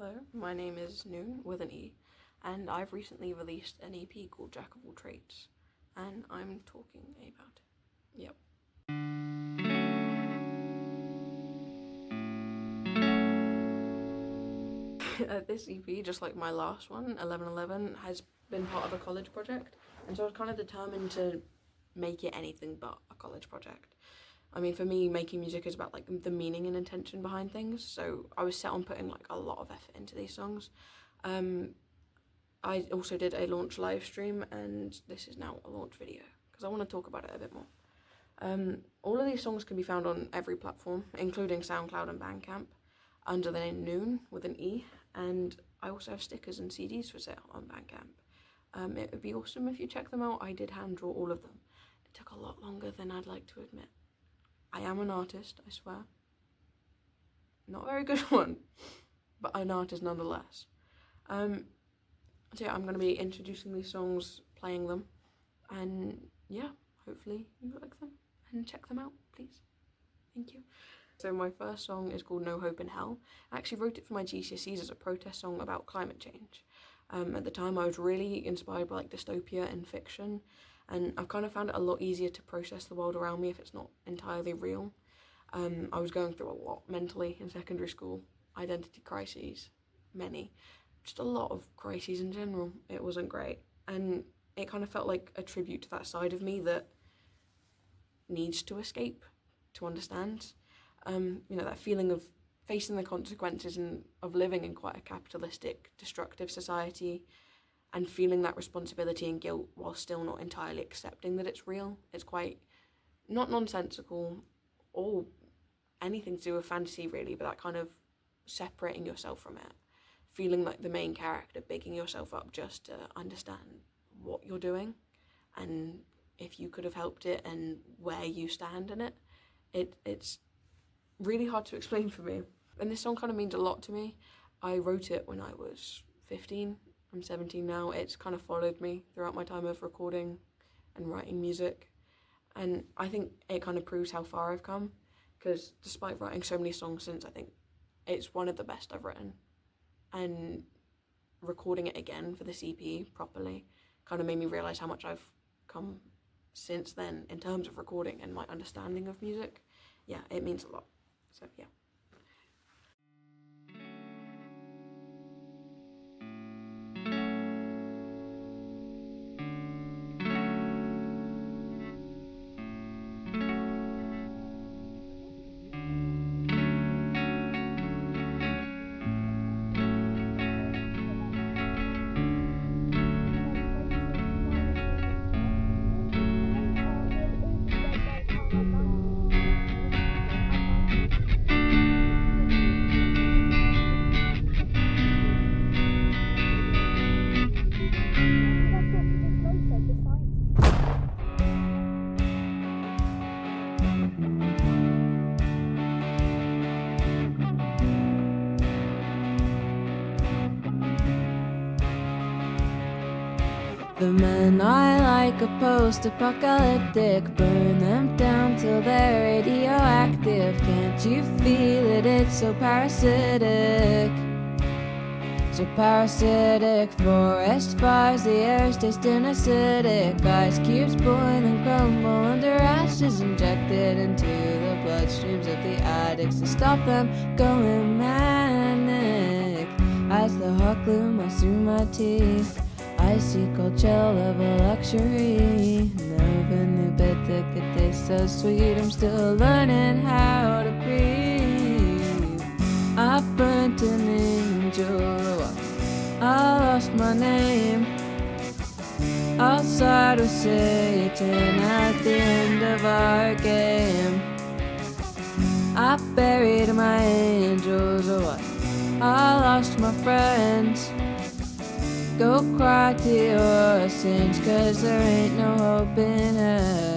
Hello, my name is Noon with an E, and I've recently released an EP called Jack of All Trades, and I'm talking about it. Yep. This EP, just like my last one, 1111, has been part of a college project, and so I was kind of determined to make it anything but a college project. I mean, for me, making music is about like the meaning and intention behind things, so I was set on putting like a lot of effort into these songs. I also did a launch live stream, and this is now a launch video because I want to talk about it a bit more. All of these songs can be found on every platform, including SoundCloud and Bandcamp, under the name Noon with an E, and I also have stickers and CDs for sale on Bandcamp. It would be awesome if you check them out. I did hand draw all of them. It took a lot longer than I'd like to admit. I am an artist, I swear. Not a very good one, but an artist nonetheless. So yeah, I'm going to be introducing these songs, playing them, and yeah, hopefully you like them, and check them out, please. Thank you. So my first song is called No Hope in Hell. I actually wrote it for my GCSEs as a protest song about climate change. At the time I was really inspired by like dystopia and fiction, and I've kind of found it a lot easier to process the world around me if it's not entirely real. I was going through a lot mentally in secondary school, identity crises, many, just a lot of crises in general. It wasn't great, and it kind of felt like a tribute to that side of me that needs to escape, to understand. That feeling of facing the consequences and of living in quite a capitalistic, destructive society, and feeling that responsibility and guilt while still not entirely accepting that it's real. It's quite not nonsensical or anything to do with fantasy really, but that kind of separating yourself from it, feeling like the main character, bigging yourself up just to understand what you're doing and if you could have helped it and where you stand in it. It's really hard to explain for me. And this song kind of means a lot to me. I wrote it when I was 15. I'm 17 now. It's kind of followed me throughout my time of recording and writing music. And I think it kind of proves how far I've come, because despite writing so many songs since, I think it's one of the best I've written. And recording it again for this EP properly kind of made me realise how much I've come since then in terms of recording and my understanding of music. Yeah, it means a lot. So yeah. The men I like are post-apocalyptic. Burn them down till they're radioactive. Can't you feel it? It's so parasitic. So parasitic. Forest fires, the air's tasting acidic. Ice cubes boil and crumble under ashes, injected into the bloodstreams of the addicts to stop them going manic. As the hot glue melts through my teeth, icy cold chill of a luxury. Never knew better could taste so sweet. I'm still learning how to breathe. I burnt an angel, I lost my name. Outside with Satan at the end of our game. I buried my angels, I lost my friends. Go cry to your sins, 'cause there ain't no hope in hell.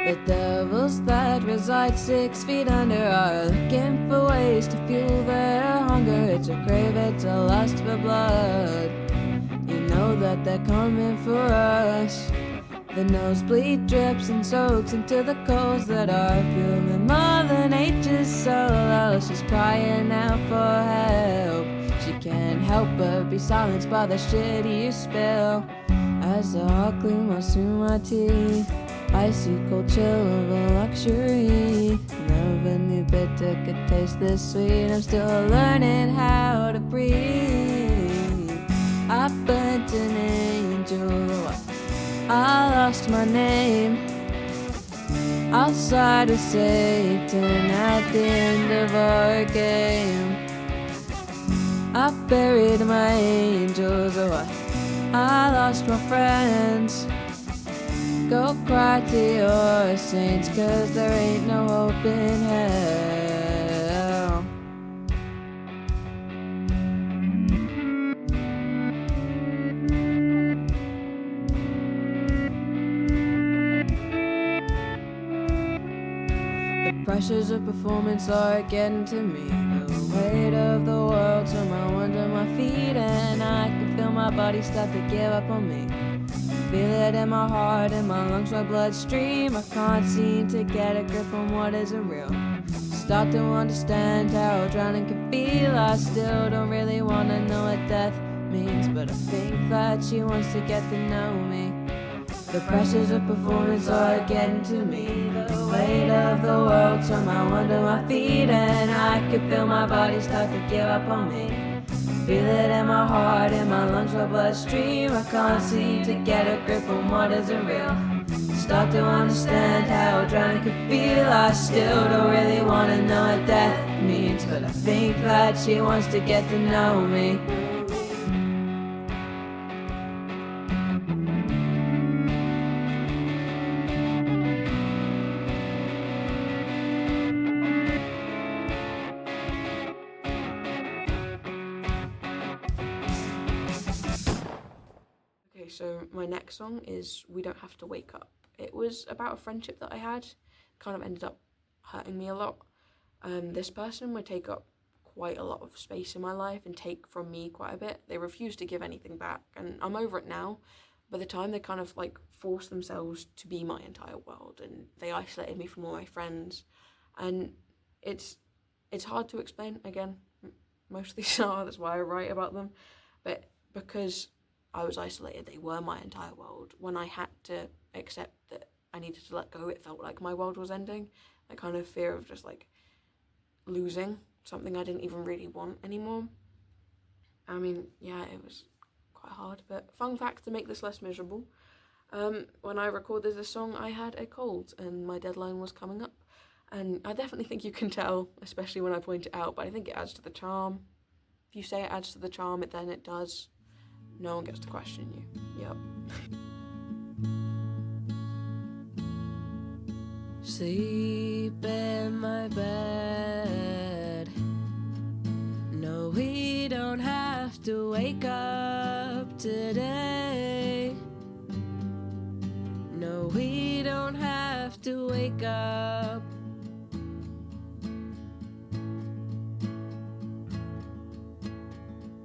The devils that reside 6 feet under are looking for ways to fuel their hunger. It's a crave, it's a lust for blood. but they're coming for us. The nosebleed drips and soaks into the coals that are fueling Mother Nature's solo. She's crying out for help. She can't help but be silenced by the shit you spill. As the hot glue runs through my teeth, icy cold chill of a luxury. Never knew bitter could taste this sweet. I'm still learning how to breathe. I burnt an angel, I lost my name outside with Satan at the end of our game. I buried my angels, I lost my friends. Go cry to your saints, 'cause there ain't no hope in hell. The pressures of performance are getting to me. The weight of the world somehow under my feet, and I can feel my body start to give up on me. Feel it in my heart, in my lungs, my bloodstream. I can't seem to get a grip on what isn't real. Start to understand how drowning can feel. I still don't really wanna know what death means, but I think that she wants to get to know me. The pressures of performance are getting to me. The weight of the world somehow under my feet, and I can feel my body start to give up on me. Feel it in my heart, in my lungs, my bloodstream. I can't seem to get a grip on what isn't real. Start to understand how drowning can feel. I still don't really wanna know what death means, but I think that she wants to get to know me. So my next song is We Don't Have to Wake Up. It was about a friendship that I had, kind of ended up hurting me a lot. This person would take up quite a lot of space in my life and take from me quite a bit. They refused to give anything back, and I'm over it now. By the time they kind of like forced themselves to be my entire world, and they isolated me from all my friends, and it's hard to explain. Again, most of these are, that's why I write about them, but because I was isolated, they were my entire world. When I had to accept that I needed to let go, it felt like my world was ending. That kind of fear of just like losing something I didn't even really want anymore. I mean, yeah, it was quite hard, but fun fact to make this less miserable. When I recorded this song, I had a cold and my deadline was coming up. And I definitely think you can tell, especially when I point it out, but I think it adds to the charm. If you say it adds to the charm, then it does. No one gets to question you. Yep. Sleep in my bed. No, we don't have to wake up today. No, we don't have to wake up.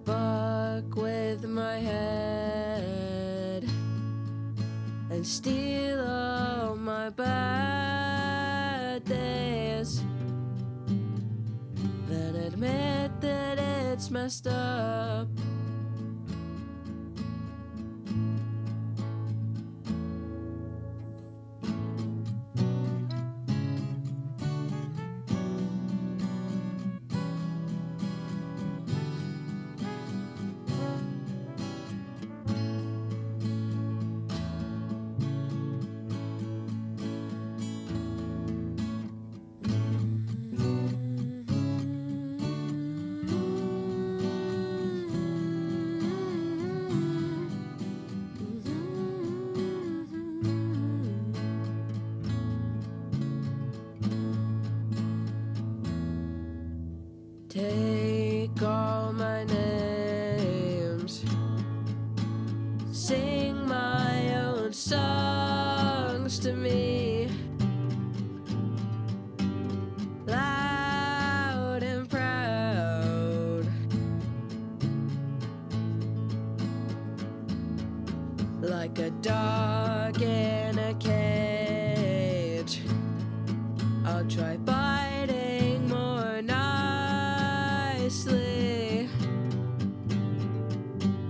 Fuck with my head and steal all my bad days. Then admit that it's messed up. Take all my names, sing my own songs to me, loud and proud. like a dog in a cage. I'll try biting more nicely,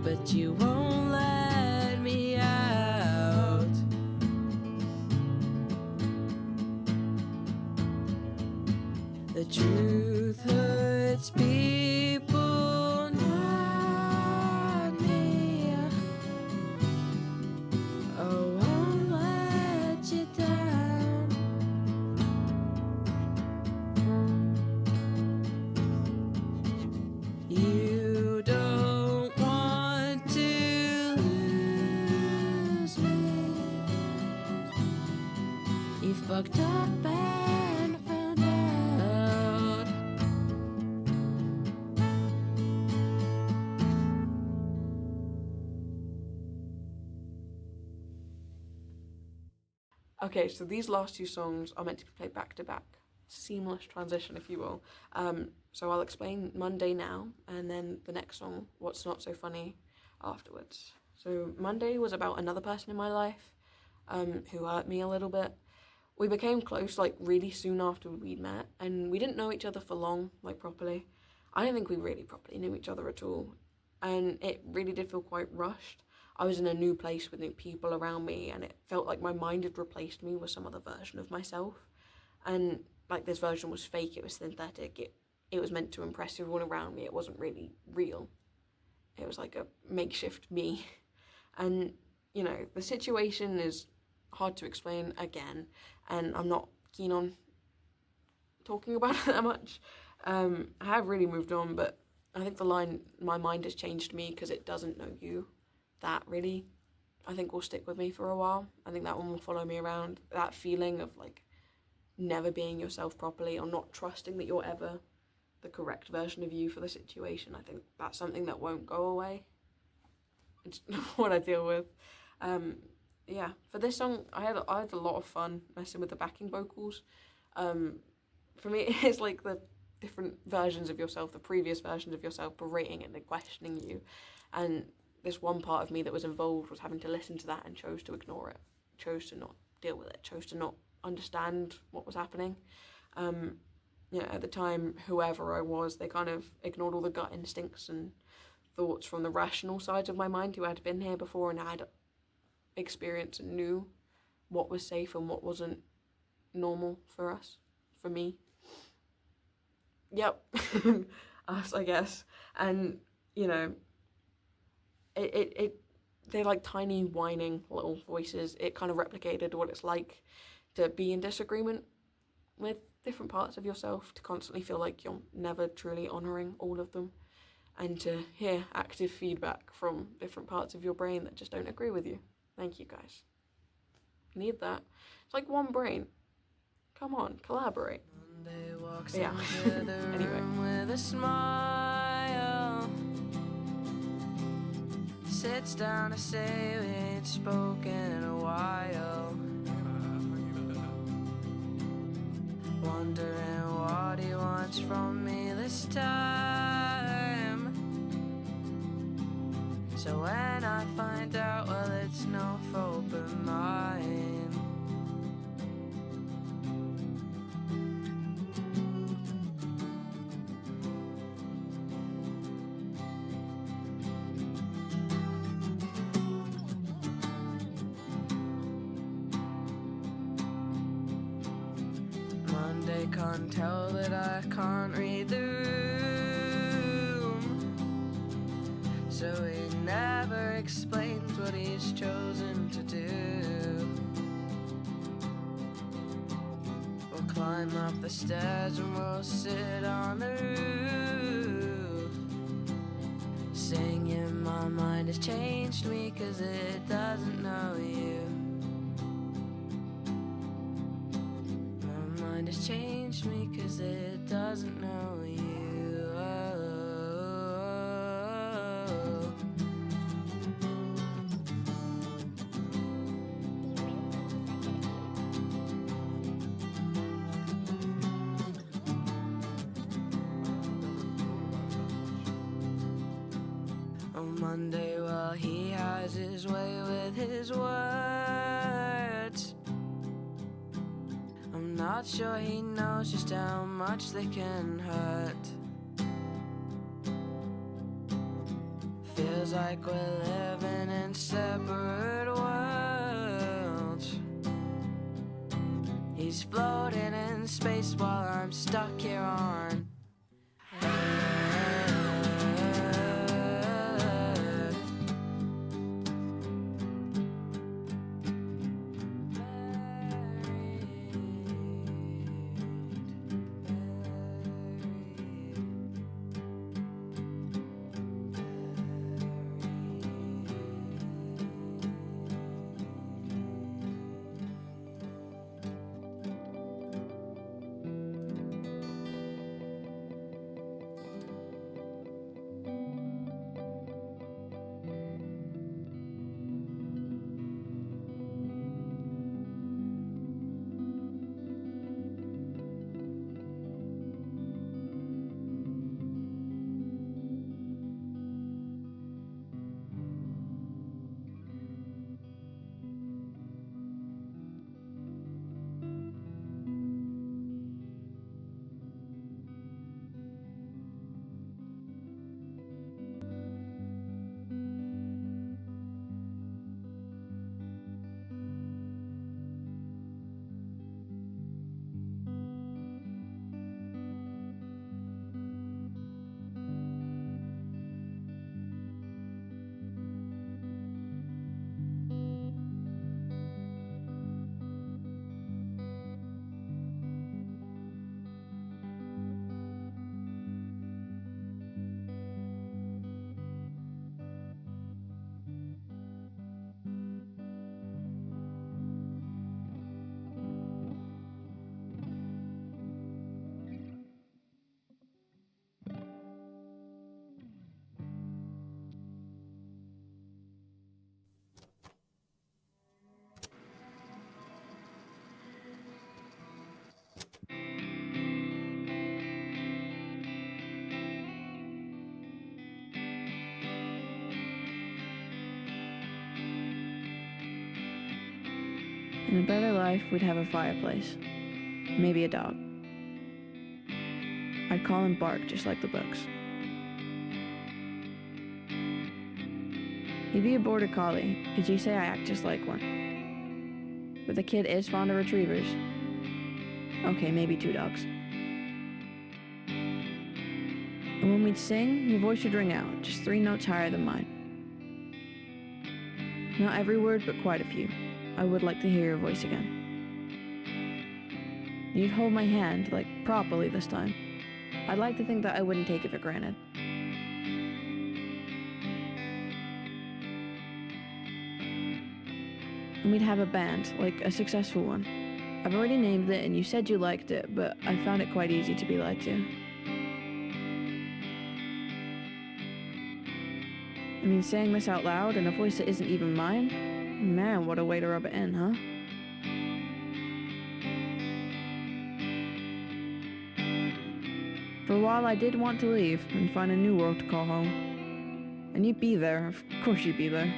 but you won't let me out. The truth hurts people, not me. I won't let you down. You don't want to lose me. You fucked up and found out. Okay, so these last two songs are meant to be played back to back. Seamless transition, if you will. So I'll explain Monday now, and then the next song, What's Not So Funny, afterwards. So Monday was about another person in my life who hurt me a little bit. We became close, like, really soon after we'd met, and we didn't know each other for long, like, properly. I don't think we really properly knew each other at all, and it really did feel quite rushed. I was in a new place with new people around me, and it felt like my mind had replaced me with some other version of myself. And, like, this version was fake, it was synthetic, it was meant to impress everyone around me, it wasn't really real. It was like a makeshift me. And, you know, the situation is hard to explain again, and I'm not keen on talking about it that much. I have really moved on, but I think the line, my mind has changed me because it doesn't know you, that really, I think will stick with me for a while. I think that one will follow me around. That feeling of, like, never being yourself properly, or not trusting that you're ever the correct version of you for the situation. I think that's something that won't go away. It's what I deal with. Yeah, for this song, I had a lot of fun messing with the backing vocals. For me, it's like the different versions of yourself, the previous versions of yourself, berating and questioning you. And this one part of me that was involved was having to listen to that and chose to ignore it, chose to not deal with it, chose to not understand what was happening. You know, at the time, whoever I was, they kind of ignored all the gut instincts and thoughts from the rational sides of my mind who had been here before and had experience and knew what was safe and what wasn't normal for us, for me. Yep, us, I guess. And, you know, they're like tiny whining little voices. It kind of replicated what it's like to be in disagreement with different parts of yourself, to constantly feel like you're never truly honouring all of them, and to hear active feedback from different parts of your brain that just don't agree with you. Thank you, guys. Need that. It's like one brain. Come on, collaborate. Yeah. Anyway. With a smile, sits down to say we ain't spoken in a while. Wondering what he wants from me this time. So when I find out, well, it's no fault but mine. Monday can't tell that I can't read the room, so he never explains what he's chosen to do. We'll climb up the stairs and we'll sit on the roof, singing my mind has changed me 'cause it doesn't know you. Has changed me 'cause it doesn't know you. On Monday, well, he has his way with his words. I'm not sure he knows just how much they can hurt. Feels like we're living in separate worlds. He's floating in space while I'm stuck here on Earth. In a better life, we'd have a fireplace. Maybe a dog. I'd call him Bark, just like the books. He'd be a border collie. Could you say I act just like one? But the kid is fond of retrievers. Okay, maybe 2 dogs. And when we'd sing, your voice would ring out, just 3 notes higher than mine. Not every word, but quite a few. I would like to hear your voice again. You'd hold my hand, like, properly this time. I'd like to think that I wouldn't take it for granted. And we'd have a band, like a successful one. I've already named it, and you said you liked it, but I found it quite easy to be lied to. I mean, saying this out loud in a voice that isn't even mine? Man, what a way to rub it in, huh? For a while I did want to leave and find a new world to call home. And you'd be there, of course you'd be there.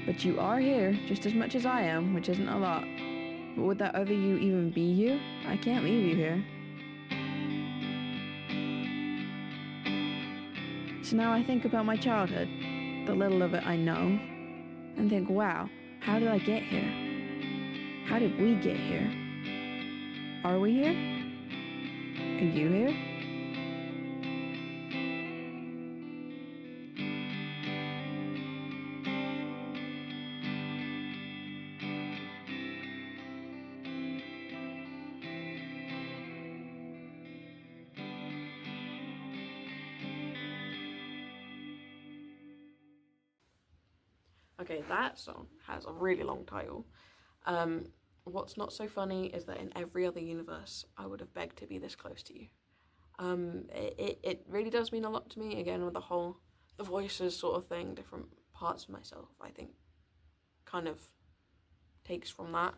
But you are here, just as much as I am, which isn't a lot. But would that other you even be you? I can't leave you here. So now I think about my childhood, the little of it I know, and think, wow, how did I get here? How did we get here? Are we here? Are you here? Okay, that song has a really long title. What's not so funny is that in every other universe, I would have begged to be this close to you. It really does mean a lot to me, again, with the voices sort of thing, different parts of myself, I think, kind of takes from that.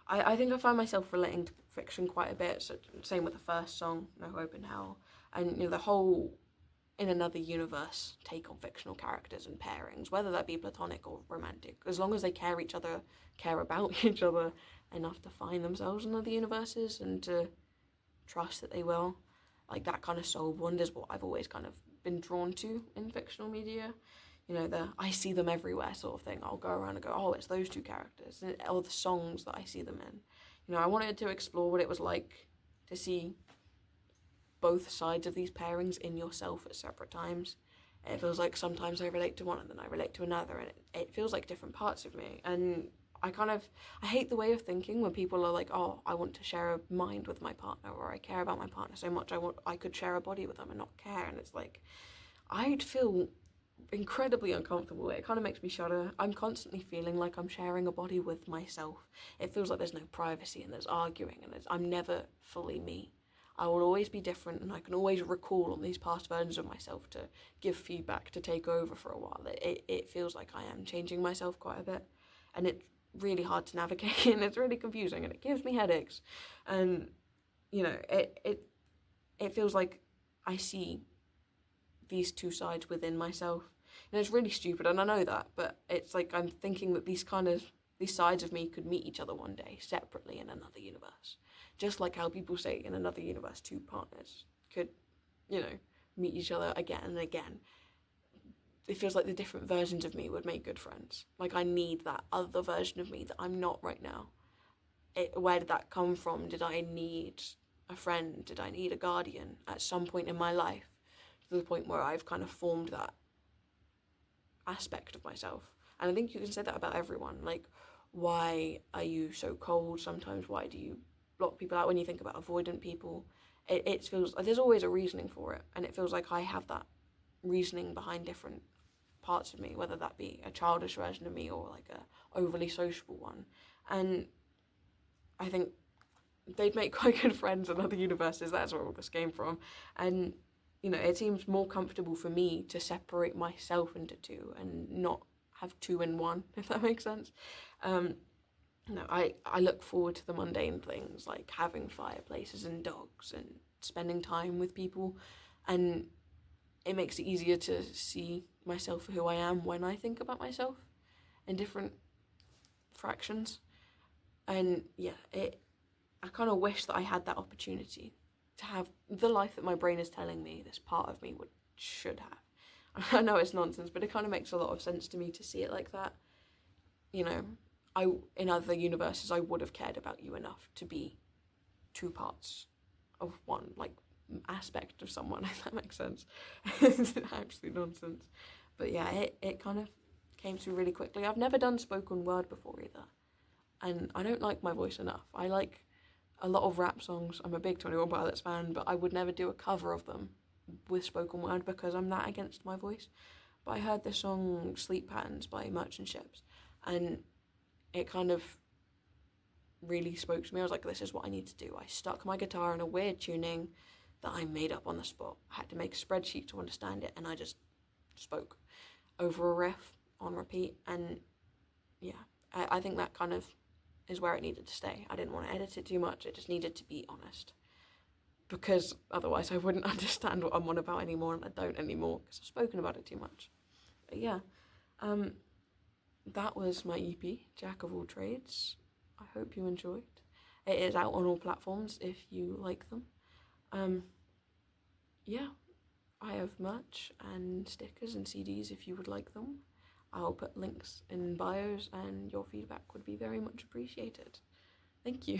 I think I find myself relating to fiction quite a bit, so same with the first song, No Hope in Hell. And, you know, the whole in another universe take on fictional characters and pairings, whether that be platonic or romantic, as long as they care about each other enough to find themselves in other universes and to trust that they will. Like, that kind of soul bond is what I've always kind of been drawn to in fictional media. You know, the I see them everywhere sort of thing. I'll go around and go, oh, it's those two characters, or the songs that I see them in. You know, I wanted to explore what it was like to see both sides of these pairings in yourself at separate times. It feels like sometimes I relate to one and then I relate to another, and it feels like different parts of me. And I hate the way of thinking when people are like, oh, I want to share a mind with my partner, or I care about my partner so much I could share a body with them and not care. And it's like, I'd feel incredibly uncomfortable. It kind of makes me shudder. I'm constantly feeling like I'm sharing a body with myself. It feels like there's no privacy and there's arguing and I'm never fully me. I will always be different, and I can always recall on these past versions of myself to give feedback, to take over for a while. It feels like I am changing myself quite a bit, and it's really hard to navigate, and it's really confusing, and it gives me headaches. And, you know, it feels like I see these two sides within myself. And it's really stupid, and I know that, but it's like I'm thinking that these sides of me could meet each other one day, separately in another universe. Just like how people say in another universe, two partners could, you know, meet each other again and again. It feels like the different versions of me would make good friends. Like, I need that other version of me that I'm not right now. Where did that come from? Did I need a friend? Did I need a guardian at some point in my life? To the point where I've kind of formed that aspect of myself. And I think you can say that about everyone. Like, why are you so cold sometimes? Why do you block people out when you think about avoidant people? It feels like there's always a reasoning for it, and it feels like I have that reasoning behind different parts of me, whether that be a childish version of me or like a overly sociable one. And I think they'd make quite good friends in other universes. That's where all this came from. And, you know, it seems more comfortable for me to separate myself into two and not have two in one, if that makes sense. No, I look forward to the mundane things like having fireplaces and dogs and spending time with people, and it makes it easier to see myself for who I am when I think about myself in different fractions. And yeah, I kind of wish that I had that opportunity to have the life that my brain is telling me this part of me should have. I know it's nonsense, but it kind of makes a lot of sense to me to see it like that. You know, in other universes, I would have cared about you enough to be two parts of one, like, aspect of someone, if that makes sense. It's absolute nonsense. But yeah, it kind of came through really quickly. I've never done spoken word before either, and I don't like my voice enough. I like a lot of rap songs. I'm a big 21 Pilots fan, but I would never do a cover of them with spoken word because I'm that against my voice. But I heard the song Sleep Patterns by Merchant Ships, and it kind of really spoke to me. I was like, this is what I need to do. I stuck my guitar in a weird tuning that I made up on the spot. I had to make a spreadsheet to understand it, and I just spoke over a riff on repeat. And yeah, I think that kind of is where it needed to stay. I didn't want to edit it too much. It just needed to be honest, because otherwise I wouldn't understand what I'm on about anymore, and I don't anymore because I've spoken about it too much. But yeah, that was my EP, Jack of All Trades. I hope you enjoyed. It is out on all platforms if you like them. Yeah, I have merch and stickers and CDs if you would like them. I'll put links in bios, and your feedback would be very much appreciated. Thank you.